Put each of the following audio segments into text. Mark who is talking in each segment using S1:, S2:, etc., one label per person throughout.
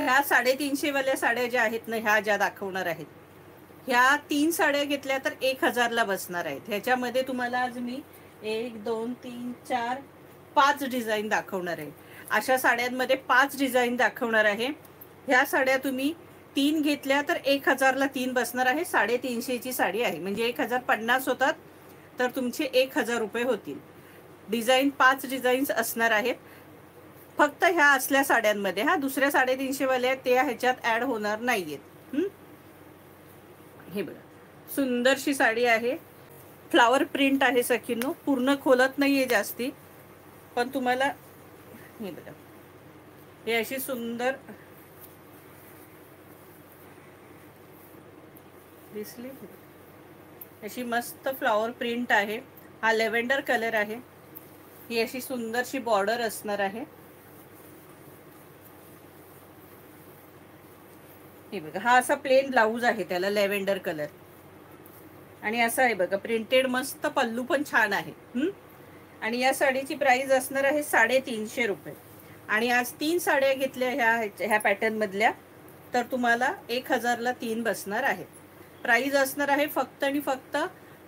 S1: ह्या 350 वाल्या साड्या ज्या आहेत ना, ह्या ज्या दाखवणार आहेत, ह्या 3 साड्या घेतल्या तर 1000 ला बसणार आहेत. ह्याच्यामध्ये तुम्हाला आज मी 1 2 3 4 5 डिझाईन दाखवणार आहे. अशा साड्यांमध्ये 5 डिझाईन दाखवणार आहे. ह्या साड्या तुम्ही 3 घेतल्या तर 1000 ला 3 बसणार आहे. 350 ची साडी आहे, म्हणजे 1050 होतात, तर तुमचे 1000 रुपये होतील. डिझाईन 5 डिझाईन्स असणार आहेत फक्त ह्या असल्या साड्यांमध्ये. हा दुसऱ्या 350 वाल्या ते ह्याच्यात ऍड होणार नाहीयेत. हे बघा, सुंदरशी साडी आहे. फ्लावर प्रिंट आहे सखींनो, पूर्ण खोलत नाहीये जास्ती, पण तुम्हाला हे बघा, हे अशी सुंदर दिसली, अशी मस्त फ्लावर प्रिंट आहे. हा लेव्हेंडर कलर आहे. ही अशी सुंदरशी बॉर्डर असणार आहे. हे बघा, हा असा प्लेन ब्लाऊज आहे, त्याला लेव्हेंडर कलर, आणि असं आहे बघा प्रिंटेड, मस्त पल्लू पण छान आहे. आणि या साडीची प्राइस असणार आहे 350 रुपये. आणि आज 3 साड्या घेतल्या ह्या पॅटर्न मधल्या तर तुम्हाला 1000 ला 3 बसणार आहेत. प्राइस असणार आहे फक्त आणि फक्त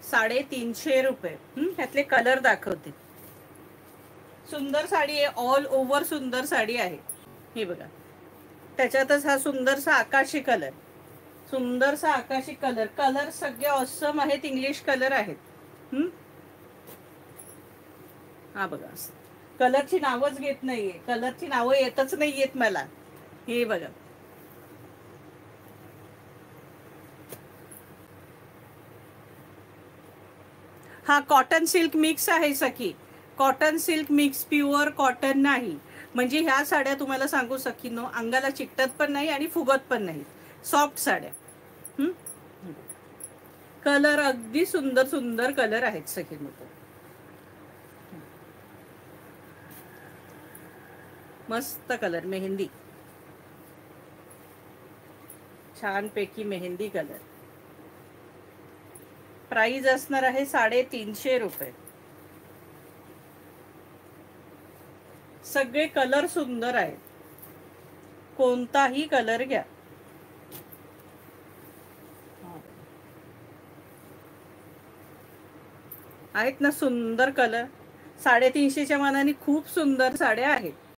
S1: 350 रुपये. ह्यातले कलर दाखवते. सुंदर साडी आहे, ऑल ओव्हर सुंदर साडी आहे. हे बघा, त्याच्यातच हा सुंदरसा आकाशी कलर, सुंदरसा आकाशी कलर. कलर सगळे ऑसम आहेत, इंग्लिश कलर आहेत. हा बघा, कलरची नावच घेत नाहीये, कलरची नावं येतच नाहीयेत मला. हे बघा, हा कॉटन सिल्क मिक्स आहे सखी, cotton silk mix, pure cotton नाही. म्हणजे ह्या साड्या तुम्हाला सांगू सखीनो, अंगाला चिकटत पण नाही आणि फुगत पण नाही, सॉफ्ट साड्या. कलर अगदी सुंदर सुंदर कलर आहेत सखीनो. मस्त कलर, मेहंदी, छानपैकी मेहंदी कलर. प्राइस असणार आहे 350 रुपये. सगळे कलर सुंदर आहेत, कोणताही कलर घ्या. आहेत ना सुंदर कलर. 350च्या मानाने खूप सुंदर साड्या आहेत.